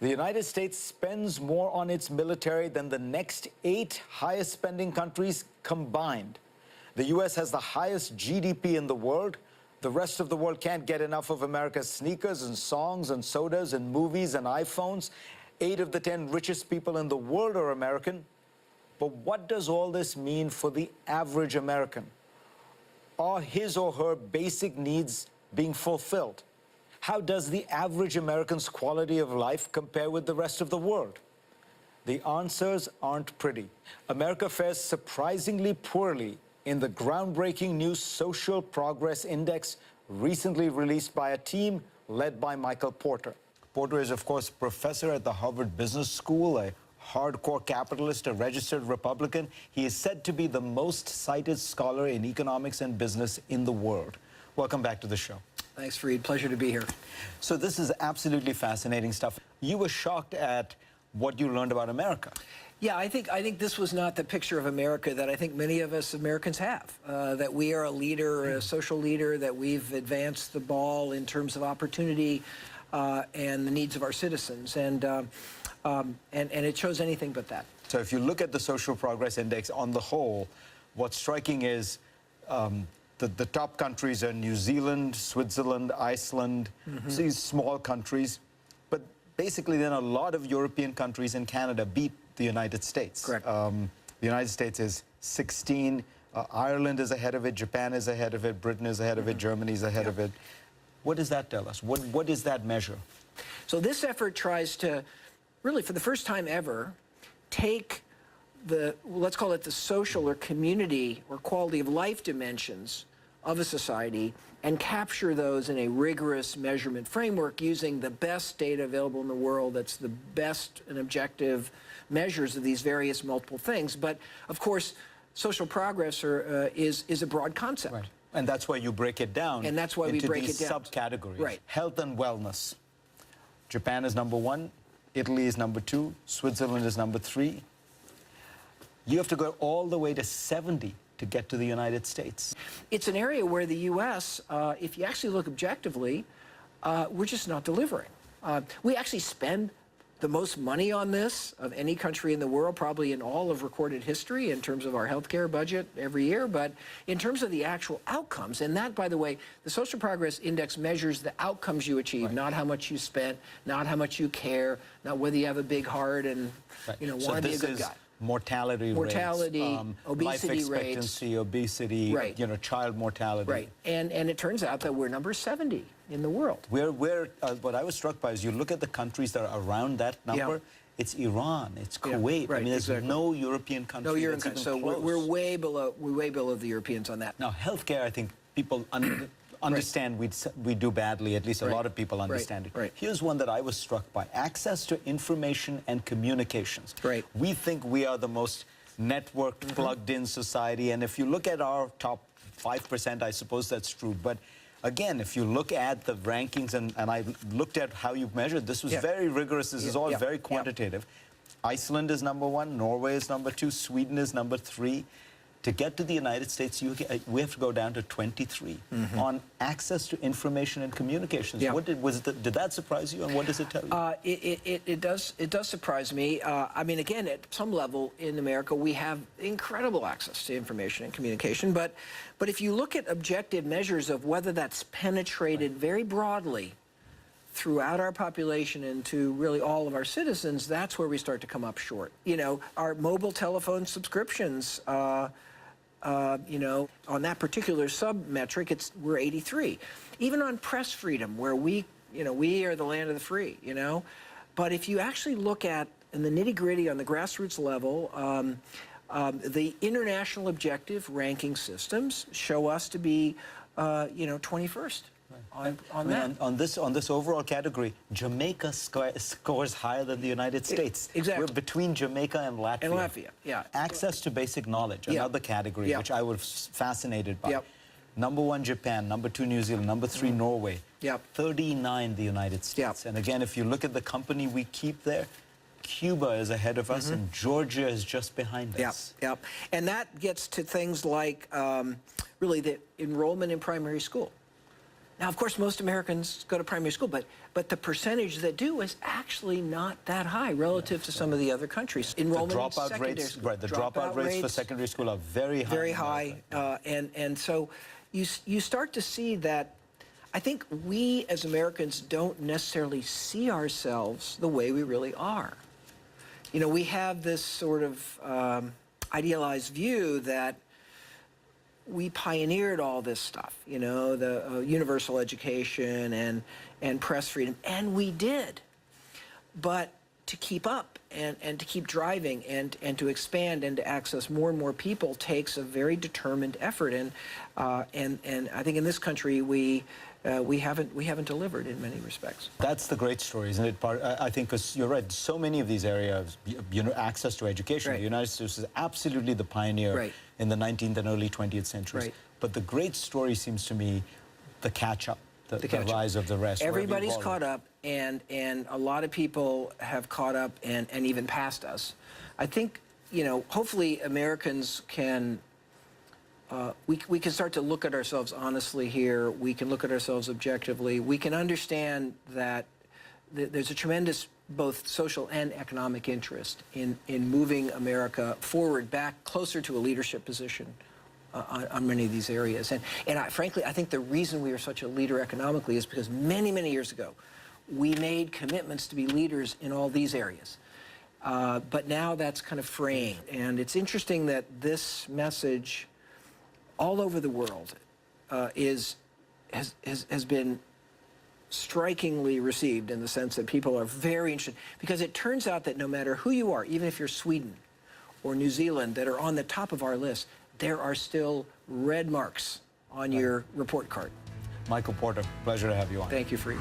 The United States spends more on its military than the next 8 highest spending countries combined. The U.S. has the highest GDP in the world. The rest of the world can't get enough of America's sneakers and songs and sodas and movies and iPhones. 8 of the 10 richest people in the world are American. But what does all this mean for the average American? Are his or her basic needs being fulfilled? How does the average American's quality of life compare with the rest of the world? The answers aren't pretty. America fares surprisingly poorly in the groundbreaking new Social Progress Index recently released by a team led by Michael Porter. Porter is, of course, professor at the Harvard Business School, a hardcore capitalist, a registered Republican. He is said to be the most cited scholar in economics and business in the world. Welcome back to the show. Thanks, Fareed. Pleasure to be here. So this is absolutely fascinating stuff. You were shocked at what you learned about America. Yeah, I think this was not the picture of America that I think many of us Americans have, that we are a leader, a social leader, that we've advanced the ball in terms of opportunity and the needs of our citizens. And it shows anything but that. So if you look at the Social Progress Index on the whole, what's striking is the top countries are New Zealand, Switzerland, Iceland, so these small countries. But basically, then a lot of European countries and Canada beat the United States. Correct. The United States is 16. Ireland is ahead of it. Japan is ahead of it. Britain is ahead of it. Germany is ahead of it. What does that tell us? What is that measure? So this effort tries to, really for the first time ever, take the, let's call it the social or community or quality of life dimensions of a society and capture those in a rigorous measurement framework using the best data available in the world that's the best and objective measures of these various multiple things. But of course, social progress is a broad concept. Right. And that's why you break it down. And that's why we break it down. Subcategories. Right. Health and wellness. Japan is number 1. Italy is number 2. Switzerland is number 3. You have to go all the way to 70 to get to the United States. It's an area where the U.S., if you actually look objectively, we're just not delivering. We actually spend the most money on this of any country in the world, probably in all of recorded history in terms of our healthcare budget every year. But in terms of the actual outcomes, and that, by the way, the Social Progress Index measures the outcomes you achieve, right. Not how much you spent, not how much you care, not whether you have a big heart and right. want to be a good guy. Mortality rates, obesity life expectancy, rates. Obesity, right. Child mortality. Right, and it turns out that we're number 70 in the world. What I was struck by is you look at the countries that are around that number. Yeah. It's Iran, it's Kuwait. Right, I mean, there's no European country. No European country. So close. we're way below the Europeans on that. Now, healthcare, I think people understand we do badly. At least a lot of people understand it. Right. Here's one that I was struck by: access to information and communications. Right. We think we are the most networked, plugged-in society, and if you look at our top 5%, I suppose that's true. But again, if you look at the rankings, and I looked at how you measured, this was very rigorous. This is all very quantitative. Iceland is number 1. Norway is number 2. Sweden is number 3. To get to the United States, we have to go down to 23 on access to information and communications. Yeah. Did that surprise you, and what does it tell you? It does surprise me. I mean, again, at some level in America, we have incredible access to information and communication. But if you look at objective measures of whether that's penetrated very broadly throughout our population and to really all of our citizens, that's where we start to come up short. Our mobile telephone subscriptions. On that particular sub-metric, we're 83. Even on press freedom, where we are the land of the free, But if you actually look at, in the nitty-gritty on the grassroots level, the international objective ranking systems show us to be, 21st. On this overall category, Jamaica scores higher than the United States. Exactly. We're between Jamaica and Latvia. And Latvia, yeah. Access to basic knowledge, another category which I was fascinated by. Number 1, Japan. Number 2, New Zealand. Number 3, Norway. 39, the United States. And again, if you look at the company we keep there, Cuba is ahead of us, and Georgia is just behind us. And that gets to things like really the enrollment in primary school. Now, of course, most Americans go to primary school, but the percentage that do is actually not that high relative to some of the other countries. Enrollment The in dropout secondary rates, school, right? The dropout rates for secondary school are very high. very high, and so you start to see that. I think we as Americans don't necessarily see ourselves the way we really are. You know, we have this sort of idealized view that we pioneered all this stuff, you know, the universal education and press freedom, and we did. But to keep up and to keep driving and to expand and to access more and more people takes a very determined effort. And I think in this country we haven't delivered in many respects. That's the great story, isn't it? I think because you're right, so many of these areas, you know, access to education. Right. The United States is absolutely the pioneer Right. in the 19th and early 20th centuries. Right. But the great story seems to me the catch-up, the rise of the rest. where we've Everybody's evolved. caught up, and a lot of people have caught up and even passed us. I think, you know, hopefully Americans can, we can start to look at ourselves honestly here. We can look at ourselves objectively. We can understand that there's a tremendous both social and economic interest in moving America forward, back closer to a leadership position on many of these areas. And frankly, I think the reason we are such a leader economically is because many, many years ago, we made commitments to be leaders in all these areas. But now that's kind of fraying. And it's interesting that this message all over the world has been strikingly received, in the sense that people are very interested, because it turns out that no matter who you are, even if you're Sweden or New Zealand that are on the top of our list, there are still red marks on your report card. Michael Porter, pleasure to have you on. Thank you, Fried.